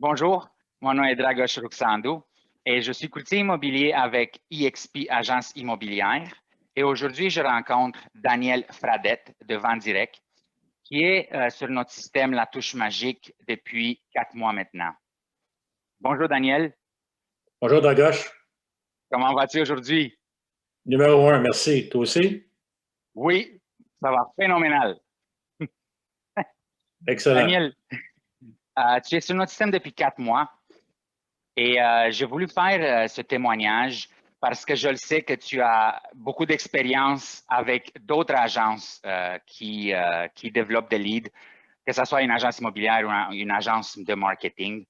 Bonjour, mon nom est Dragos Ruxandou et je suis courtier immobilier avec eXp Agence immobilière. Et aujourd'hui, je rencontre Daniel Fradette de VendDirect, qui est sur notre système La Touche Magique depuis 4 mois maintenant. Bonjour Daniel, Bonjour Dragos. comment vas-tu aujourd'hui? Numéro un, merci. Toi aussi? Oui, ça va phénoménal. Excellent. Daniel, tu es sur notre système depuis 4 mois et j'ai voulu faire ce témoignage parce que je le sais que tu as beaucoup d'expérience avec d'autres agences qui développent des leads, que ce soit une agence immobilière ou une agence de marketing.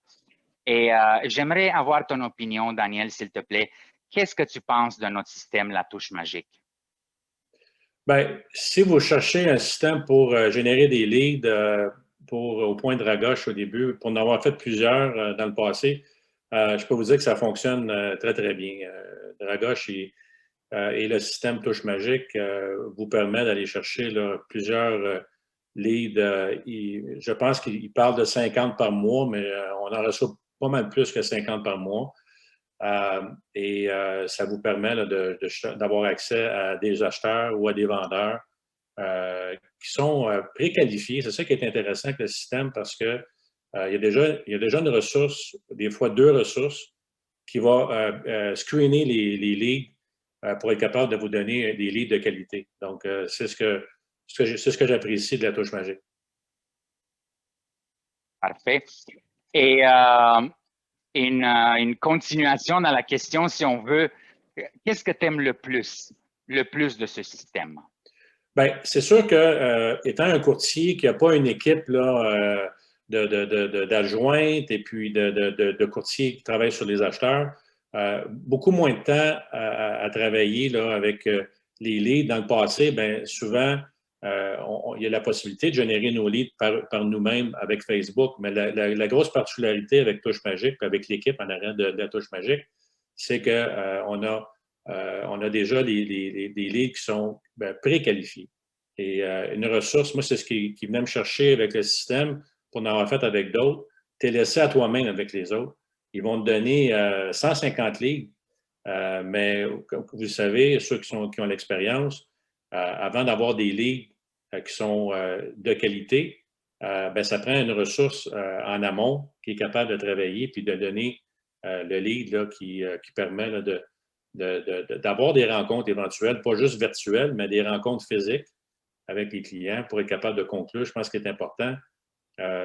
Et j'aimerais avoir ton opinion, Daniel, s'il te plaît. Qu'est-ce que tu penses de notre système La Touche Magique? Bien, si vous cherchez un système pour générer des leads au point Dragos au début, pour en avoir fait plusieurs dans le passé, je peux vous dire que ça fonctionne très, très bien. Dragos et le système Touche Magique vous permet d'aller chercher là, plusieurs leads. Je pense qu'il parle de 50 par mois, mais on en reçoit pas mal plus que 50 par mois. Ça vous permet d'avoir accès à des acheteurs ou à des vendeurs qui sont préqualifiés. C'est ça qui est intéressant avec le système parce que il y a déjà une ressource, des fois deux ressources, qui va screener les leads pour être capable de vous donner des leads de qualité. Donc, c'est ce que j'apprécie de la touche magique. Parfait. Et une continuation dans la question, si on veut, qu'est-ce que tu aimes le plus de ce système? Bien, c'est sûr que, étant un courtier qui n'a pas une équipe là, d'adjointes et puis de courtiers qui travaillent sur les acheteurs, beaucoup moins de temps à travailler là, avec les leads. Dans le passé, bien, souvent, il y a la possibilité de générer nos leads par nous-mêmes avec Facebook, mais la grosse particularité avec Touche Magique, avec l'équipe en arrière de la Touche Magique, c'est qu'on a déjà des leads qui sont préqualifiés. Et une ressource, moi, c'est ce qui venait me chercher avec le système pour en avoir fait avec d'autres. Tu es laissé à toi-même avec les autres. Ils vont te donner 150 leads, mais comme vous le savez, ceux qui ont l'expérience, avant d'avoir des leads qui sont de qualité, ben, ça prend une ressource en amont qui est capable de travailler puis de donner le lead là, qui permet là, d'avoir des rencontres éventuelles, pas juste virtuelles, mais des rencontres physiques avec les clients pour être capable de conclure. Je pense que ce qui est important,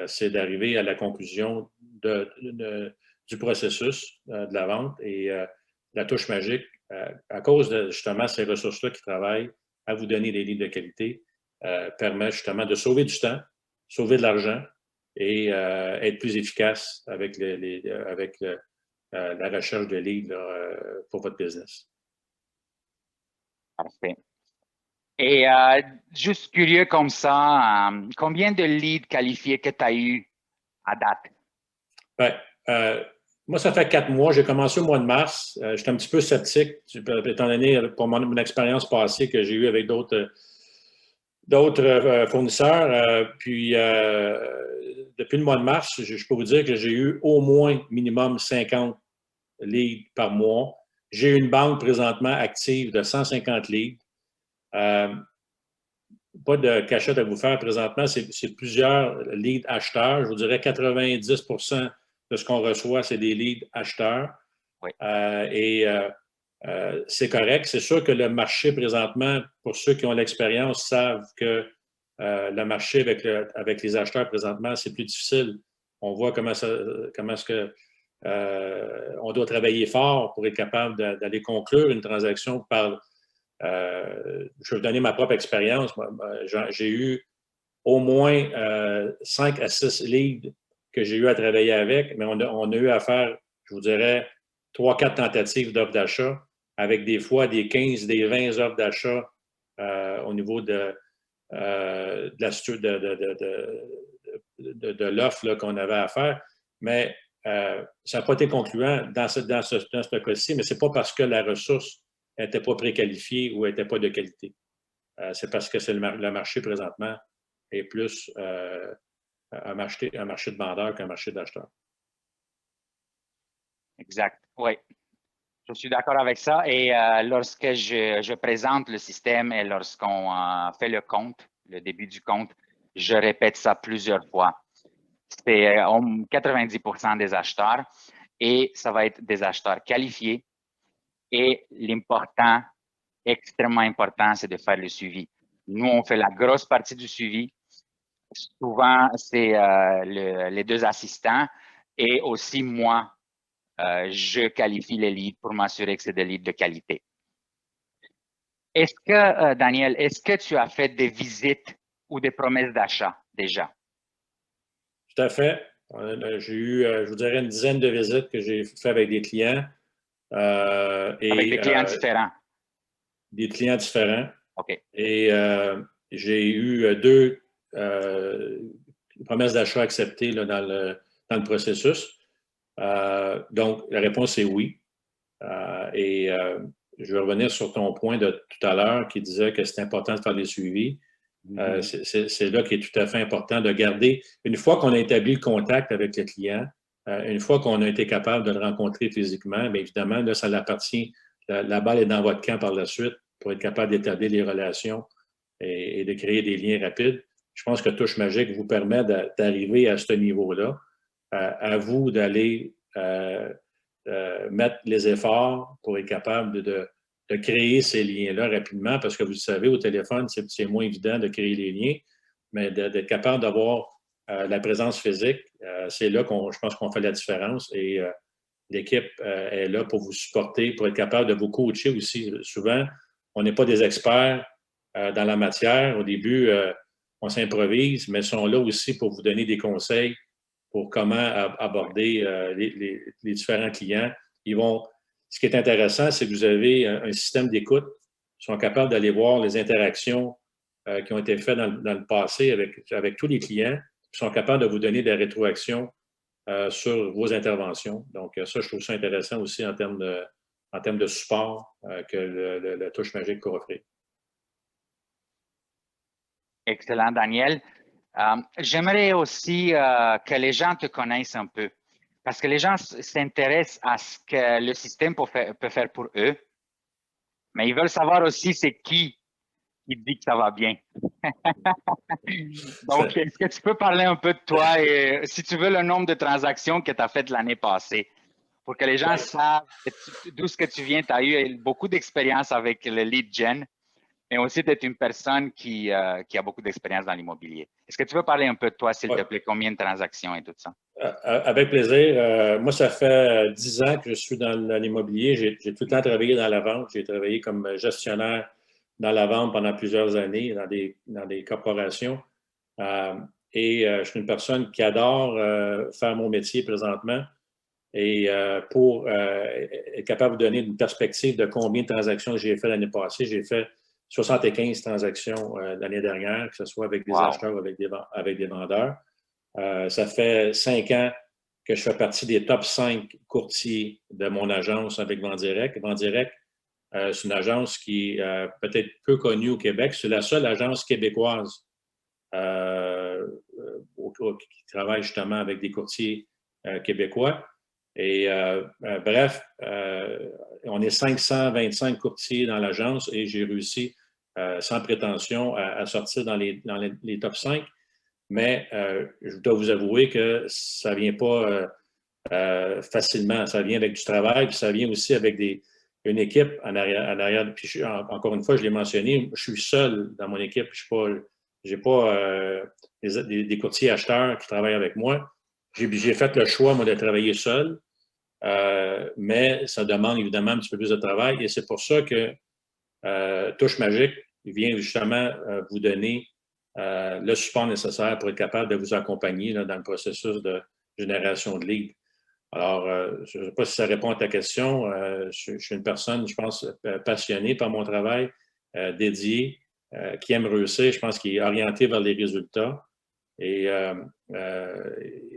c'est d'arriver à la conclusion du processus de la vente et la touche magique, à cause de justement ces ressources-là qui travaillent à vous donner des leads de qualité, permet justement de sauver du temps, sauver de l'argent et être plus efficace avec, la recherche de leads là, pour votre business. Parfait. Et juste curieux comme ça, combien de leads qualifiés que tu as eu à date? Ben, moi, ça fait 4 mois. J'ai commencé au mois de mars. J'étais un petit peu sceptique, étant donné, pour mon expérience passée que j'ai eue avec d'autres fournisseurs. Puis, depuis le mois de mars, je peux vous dire que j'ai eu au moins minimum 50 leads par mois. J'ai une banque présentement active de 150 leads. Euh, Pas de cachette à vous faire présentement, c'est plusieurs leads acheteurs. Je vous dirais 90 de ce qu'on reçoit, c'est des leads acheteurs. Oui, C'est correct. C'est sûr que le marché présentement, pour ceux qui ont l'expérience, savent que le marché avec les acheteurs présentement, c'est plus difficile. On voit comment est-ce que on doit travailler fort pour être capable d'aller conclure une transaction par je vais vous donner ma propre expérience. J'ai eu au moins 5 à 6 leads que j'ai eu à travailler avec, mais on a eu à faire, je vous dirais, 3-4 tentatives d'offres d'achat avec des fois des 15, des 20 offres d'achat au niveau de l'offre qu'on avait à faire. Mais ça n'a pas été concluant dans ce cas-ci, mais ce n'est pas parce que la ressource n'était pas préqualifiée ou n'était pas de qualité. C'est parce que le marché présentement est plus un marché de vendeurs qu'un marché d'acheteurs. Exact. Oui, je suis d'accord avec ça. Et lorsque je présente le système et lorsqu'on fait le compte, le début du compte, je répète ça plusieurs fois. C'est 90% des acheteurs et ça va être des acheteurs qualifiés. Et l'important, extrêmement important, c'est de faire le suivi. Nous, on fait la grosse partie du suivi. Souvent, c'est les deux assistants et aussi moi, je qualifie les leads pour m'assurer que c'est des leads de qualité. Est-ce que, Daniel, est-ce que tu as fait des visites ou des promesses d'achat déjà? Tout à fait. J'ai eu, je vous dirais, une dizaine de visites que j'ai fait avec des clients. Avec des clients différents? Des clients différents. OK. Et j'ai eu deux promesses d'achat acceptées là, dans le processus. Donc, la réponse est oui. Je vais revenir sur ton point de tout à l'heure qui disait que c'est important de faire des suivis. C'est là qu'il est tout à fait important de garder, une fois qu'on a établi le contact avec le client, une fois qu'on a été capable de le rencontrer physiquement, bien évidemment, là, ça l'appartient, la balle est dans votre camp par la suite pour être capable d'établir les relations et de créer des liens rapides. Je pense que Touche Magique vous permet d'arriver à ce niveau-là. À vous d'aller mettre les efforts pour être capable de créer ces liens-là rapidement, parce que vous le savez, au téléphone, c'est moins évident de créer les liens, mais d'être capable d'avoir la présence physique, c'est là je pense qu'on fait la différence et l'équipe est là pour vous supporter, pour être capable de vous coacher aussi. Souvent, on n'est pas des experts dans la matière. Au début, on s'improvise, mais ils sont là aussi pour vous donner des conseils pour comment aborder les différents clients. Ce qui est intéressant, c'est que vous avez un système d'écoute. Ils sont capables d'aller voir les interactions qui ont été faites dans le passé avec tous les clients. Ils sont capables de vous donner des rétroactions sur vos interventions. Donc, ça, je trouve ça intéressant aussi en termes de support que le Touche Magique peut offrir. Excellent, Daniel. J'aimerais aussi que les gens te connaissent un peu, parce que les gens s'intéressent à ce que le système peut faire pour eux, mais ils veulent savoir aussi c'est qui dit que ça va bien. Donc, est-ce que tu peux parler un peu de toi et, si tu veux, le nombre de transactions que tu as faites l'année passée, pour que les gens savent d'où ce que tu viens. Tu as eu beaucoup d'expérience avec le lead gen, mais aussi tu es une personne qui a beaucoup d'expérience dans l'immobilier. Est-ce que tu veux parler un peu de toi, s'il te plaît, combien de transactions et tout ça? Avec plaisir. Moi, ça fait 10 ans que je suis dans l'immobilier. J'ai tout le temps travaillé dans la vente. J'ai travaillé comme gestionnaire dans la vente pendant plusieurs années dans des corporations. Je suis une personne qui adore faire mon métier présentement. Et pour être capable de donner une perspective de combien de transactions j'ai fait l'année passée, j'ai fait 75 transactions l'année dernière, que ce soit avec des acheteurs ou avec des vendeurs. Ça fait 5 ans que je fais partie des top 5 courtiers de mon agence avec Vendirect. Vendirect, c'est une agence qui est peut-être peu connue au Québec. C'est la seule agence québécoise qui travaille justement avec des courtiers québécois. Et bref, on est 525 courtiers dans l'agence et j'ai réussi, sans prétention, à sortir dans les top 5. Mais je dois vous avouer que ça ne vient pas facilement. Ça vient avec du travail, puis ça vient aussi avec une équipe en arrière. Puis encore une fois, je l'ai mentionné, je suis seul dans mon équipe. Je n'ai pas des courtiers acheteurs qui travaillent avec moi. J'ai fait le choix, moi, de travailler seul. Mais ça demande évidemment un petit peu plus de travail et c'est pour ça que Touche Magique vient justement vous donner le support nécessaire pour être capable de vous accompagner là, dans le processus de génération de leads. Alors, je ne sais pas si ça répond à ta question. Je suis une personne, je pense, passionnée par mon travail, dédiée, qui aime réussir, je pense, qui est orientée vers les résultats. Et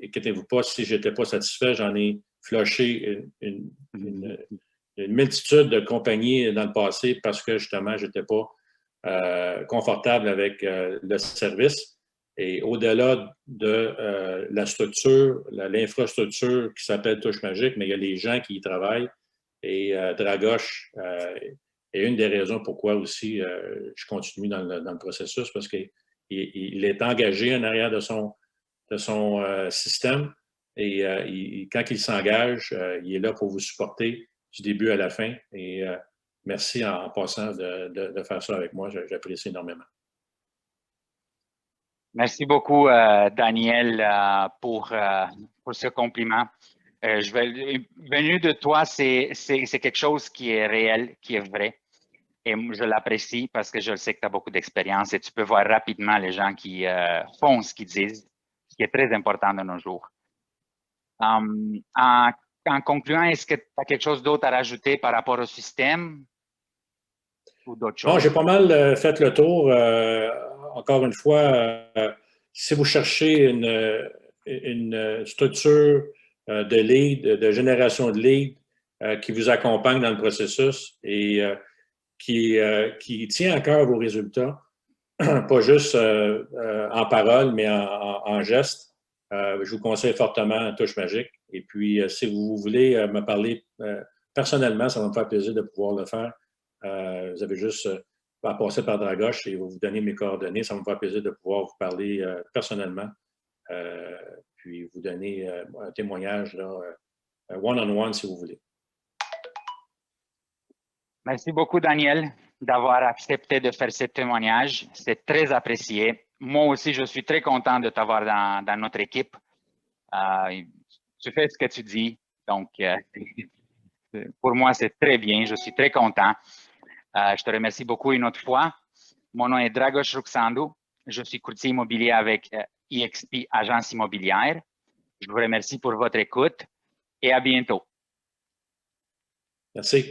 inquiétez-vous pas, si je n'étais pas satisfait, j'en ai flushé une multitude de compagnies dans le passé parce que justement, je n'étais pas confortable avec le service. Et au-delà de la structure, l'infrastructure qui s'appelle Touche Magique, mais il y a les gens qui y travaillent. Et Dragoș est une des raisons pourquoi aussi je continue dans le processus, parce qu'il est engagé en arrière de son système. Et quand il s'engage, il est là pour vous supporter du début à la fin. Et merci en passant de faire ça avec moi. J'apprécie énormément. Merci beaucoup, Daniel, pour ce compliment. Venu de toi, c'est quelque chose qui est réel, qui est vrai. Et je l'apprécie parce que je sais que tu as beaucoup d'expérience et tu peux voir rapidement les gens qui font ce qu'ils disent, ce qui est très important de nos jours. En concluant, est-ce que tu as quelque chose d'autre à rajouter par rapport au système ou d'autres choses? Non, j'ai pas mal fait le tour. Encore une fois, si vous cherchez une structure de lead, de génération de lead qui vous accompagne dans le processus et qui tient à cœur vos résultats, pas juste en parole, mais en geste, je vous conseille fortement Touche Magique. Et puis, si vous voulez me parler personnellement, ça va me faire plaisir de pouvoir le faire. Vous avez juste à passer par Dragoș et vous donner mes coordonnées. Ça va me faire plaisir de pouvoir vous parler personnellement, puis vous donner un témoignage one-on-one si vous voulez. Merci beaucoup, Daniel, d'avoir accepté de faire ce témoignage. C'est très apprécié. Moi aussi, je suis très content de t'avoir dans notre équipe. Tu fais ce que tu dis. Donc, pour moi, c'est très bien. Je suis très content. Je te remercie beaucoup une autre fois. Mon nom est Dragoș Ruxandu. Je suis courtier immobilier avec EXP Agence Immobilière. Je vous remercie pour votre écoute et à bientôt. Merci.